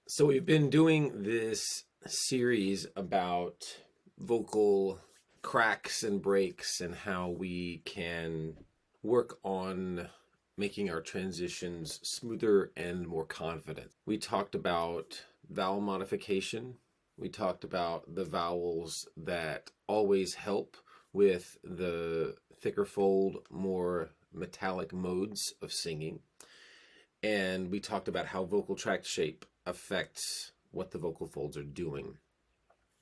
So we've been doing this series about vocal cracks and breaks and how we can work on making our transitions smoother and more confident. We talked about vowel modification. We talked about the vowels that always help with the thicker fold, more metallic modes of singing. And we talked about how vocal tract shape affects what the vocal folds are doing.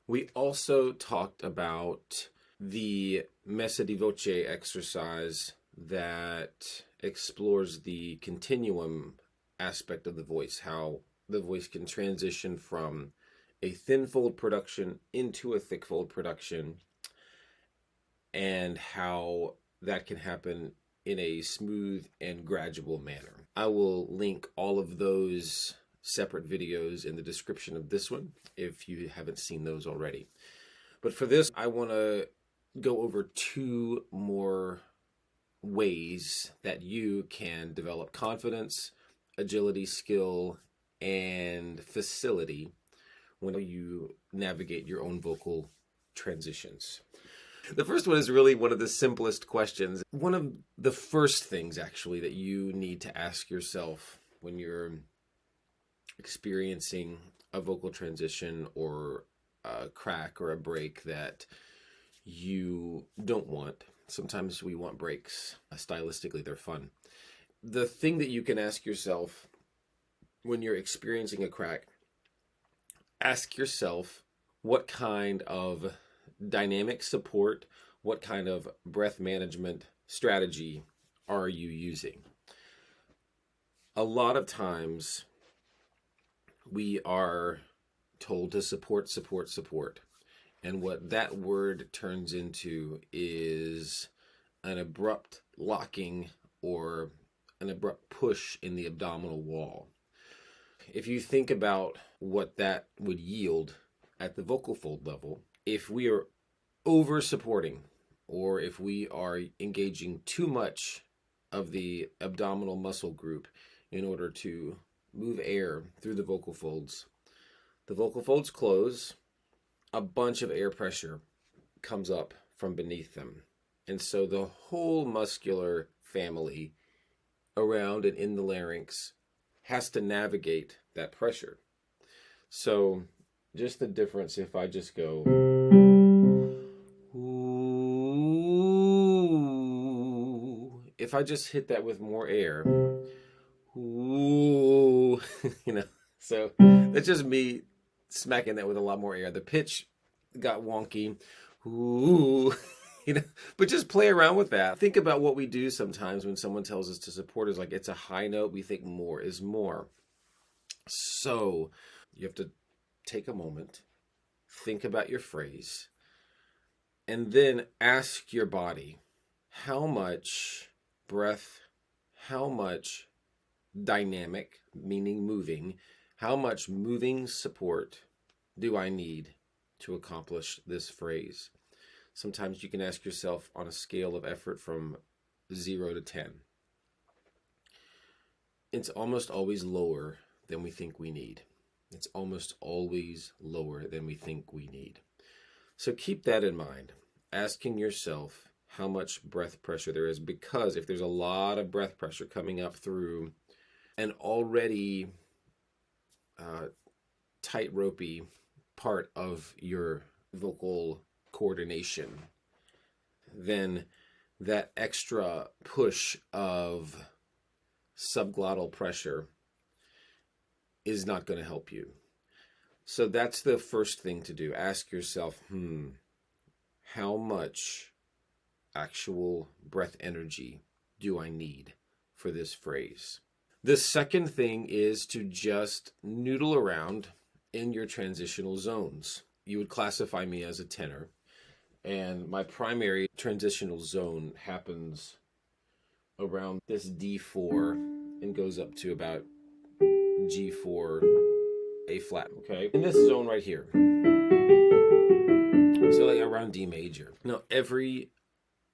We also talked about the messa di voce exercise that explores the continuum aspect of the voice, how the voice can transition from a thin fold production into a thick fold production, and how that can happen in a smooth and gradual manner. I will link all of those separate videos in the description of this one if you haven't seen those already. But for this, I want to go over two more ways that you can develop confidence, agility, skill, and facility when you navigate your own vocal transitions. The first one is really one of the simplest questions. One of the first things, actually, that you need to ask yourself when you're experiencing a vocal transition or a crack or a break that you don't want. Sometimes we want breaks. Stylistically, they're fun. The thing that you can ask yourself when you're experiencing a crack, ask yourself what kind of dynamic support, what kind of breath management strategy are you using? A lot of times we are told to support. And what that word turns into is an abrupt locking or an abrupt push in the abdominal wall. If you think about what that would yield at the vocal fold level, if we are over supporting or if we are engaging too much of the abdominal muscle group in order to move air through the vocal folds close, a bunch of air pressure comes up from beneath them. And so the whole muscular family around and in the larynx has to navigate that pressure. So just the difference if I just go, ooh, if I just hit that with more air, ooh, so that's just me smacking that with a lot more air. The pitch got wonky, ooh, but just play around with that. Think about what we do sometimes when someone tells us to support us, like it's a high note, we think more is more. So you have to take a moment, think about your phrase, and then ask your body, how much breath, how much dynamic, meaning moving, how much moving support do I need to accomplish this phrase? Sometimes you can ask yourself on a scale of effort from 0 to 10. It's almost always lower than we think we need. It's almost always lower than we think we need. So keep that in mind, asking yourself how much breath pressure there is, because if there's a lot of breath pressure coming up through an already tight-ropey part of your vocal coordination, then that extra push of subglottal pressure is not going to help you. So that's the first thing to do. Ask yourself, how much actual breath energy do I need for this phrase? The second thing is to just noodle around in your transitional zones. You would classify me as a tenor, and my primary transitional zone happens around this D4 and goes up to about G4, A flat, okay? In this zone right here. So like around D major. Now every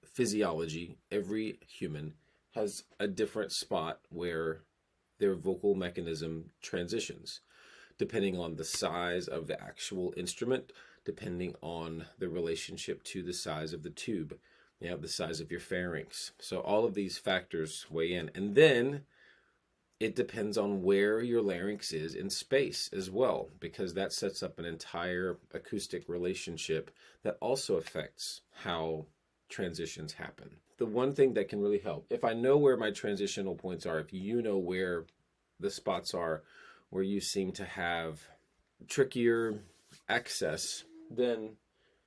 physiology, every human has a different spot where their vocal mechanism transitions. depending on the size of the actual instrument, depending on the relationship to the size of the tube, the size of your pharynx. So all of these factors weigh in. And then it depends on where your larynx is in space as well, because that sets up an entire acoustic relationship that also affects how transitions happen. The one thing that can really help, if I know where my transitional points are, if you know where the spots are where you seem to have trickier access, then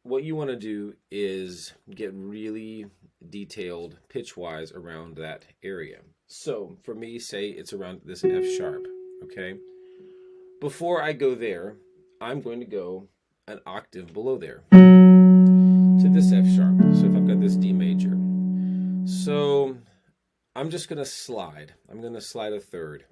what you want to do is get really detailed pitch-wise around that area. So for me, say it's around this F sharp, okay? Before I go there, I'm going to go an octave below there to this F sharp. So if I've got this D major. So I'm just going to slide. I'm going to slide a third.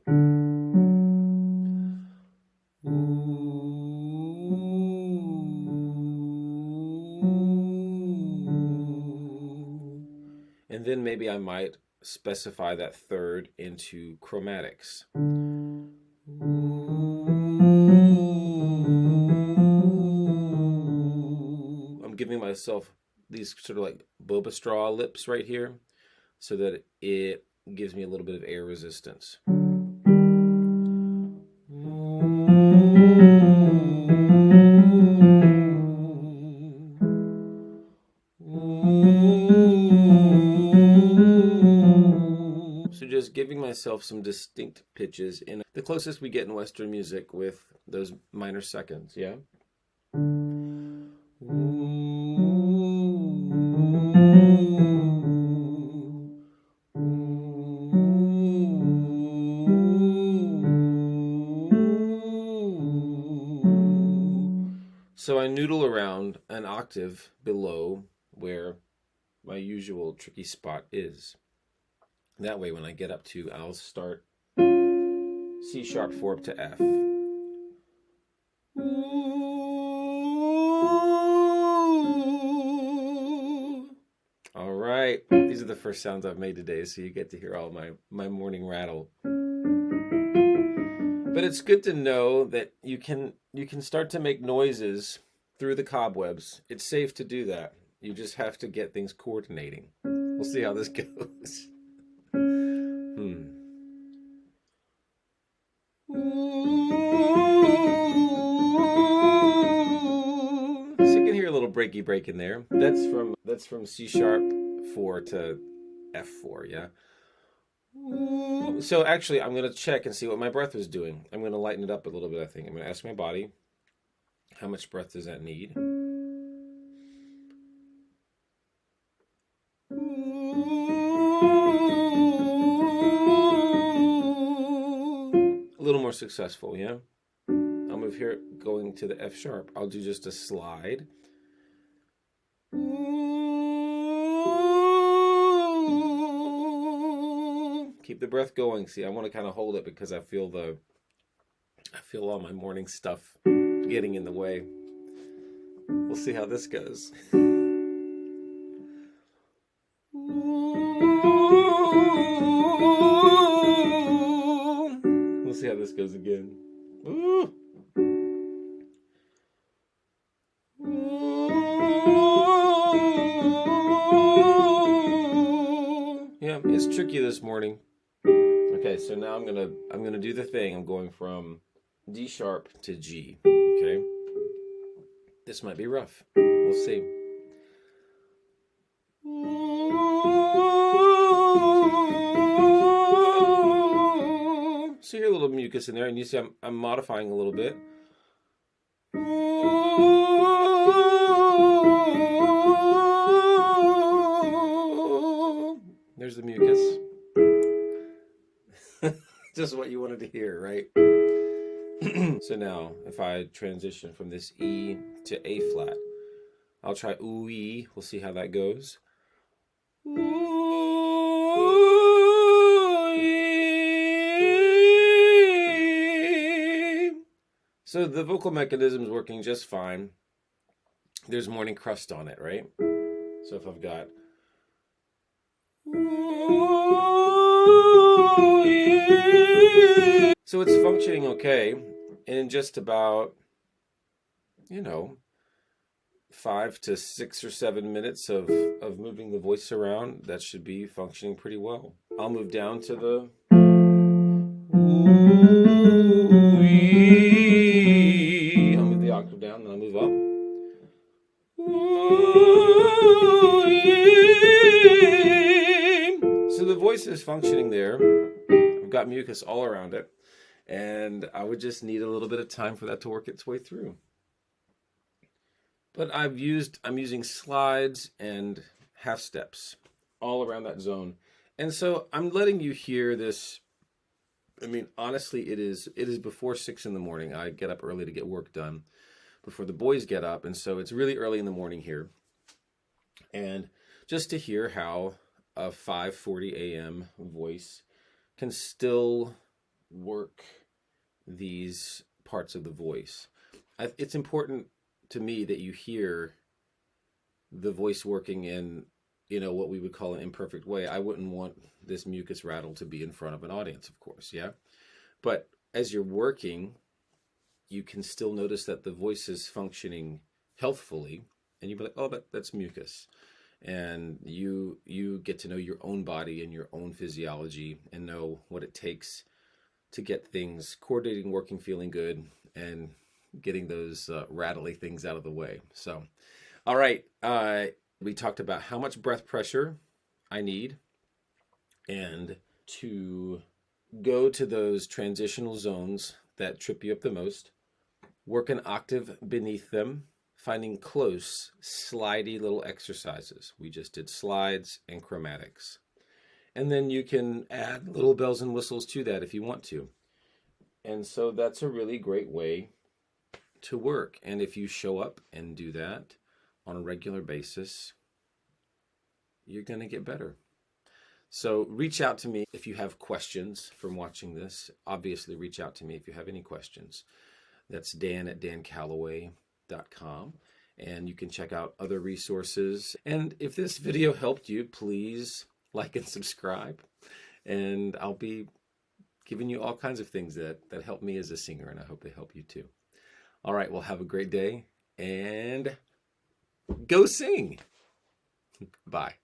And then maybe I might specify that third into chromatics. I'm giving myself these sort of like boba straw lips right here so that it gives me a little bit of air resistance. So just giving myself some distinct pitches in the closest we get in Western music with those minor seconds, yeah? So I noodle around an octave below where my usual tricky spot is. That way when I get up to, I'll start C sharp 4 up to F. All right, these are the first sounds I've made today, so you get to hear all my morning rattle. But it's good to know that you can start to make noises through the cobwebs. It's safe to do that. You just have to get things coordinating. We'll see how this goes. So you can hear a little breaky break in there. That's from C sharp 4 to F4, yeah? So actually, I'm going to check and see what my breath is doing. I'm going to lighten it up a little bit, I think. I'm going to ask my body, how much breath does that need? A little more successful, yeah? I'll move here, going to the F sharp. I'll do just a slide. Keep the breath going. See, I want to kind of hold it because I feel all my morning stuff getting in the way. We'll see how this goes. We'll see how this goes again. Ooh. Yeah, it's tricky this morning. Okay, so now I'm gonna do the thing. I'm going from D sharp to G. Okay, this might be rough. We'll see. So you hear a little mucus in there, and you see I'm modifying a little bit. There's the mucus. Just what you wanted to hear, right? So now, if I transition from this E to A flat, I'll try ooh E. We'll see how that goes. So the vocal mechanism is working just fine. There's morning crust on it, right? So if I've got so it's functioning okay. And in just about, 5 to 6 or 7 minutes of moving the voice around, that should be functioning pretty well. I'll move down to the ooh-ee. I'll move the octave down, then I'll move up. So the voice is functioning there. I've got mucus all around it, and I would just need a little bit of time for that to work its way through. But I'm using slides and half steps all around that zone. And so I'm letting you hear this. I mean, honestly, it is before 6 in the morning. I get up early to get work done before the boys get up. And so it's really early in the morning here. And just to hear how a 5:40 a.m. voice can still work these parts of the voice. It's important to me that you hear the voice working in, what we would call an imperfect way. I wouldn't want this mucus rattle to be in front of an audience, of course, yeah? But as you're working, you can still notice that the voice is functioning healthfully, and you'll be like, oh, that's mucus. And you get to know your own body and your own physiology and know what it takes to get things coordinating, working, feeling good, and getting those rattly things out of the way. So, all right, we talked about how much breath pressure I need, and to go to those transitional zones that trip you up the most, work an octave beneath them, finding close, slidey little exercises. We just did slides and chromatics. And then you can add little bells and whistles to that if you want to. And so that's a really great way to work. And if you show up and do that on a regular basis, you're going to get better. So reach out to me if you have questions from watching this. Obviously, reach out to me if you have any questions. That's dan@dancalloway.com. And you can check out other resources. And if this video helped you, please like and subscribe. And I'll be giving you all kinds of things that help me as a singer, and I hope they help you too. All right, well, have a great day, and go sing. Bye.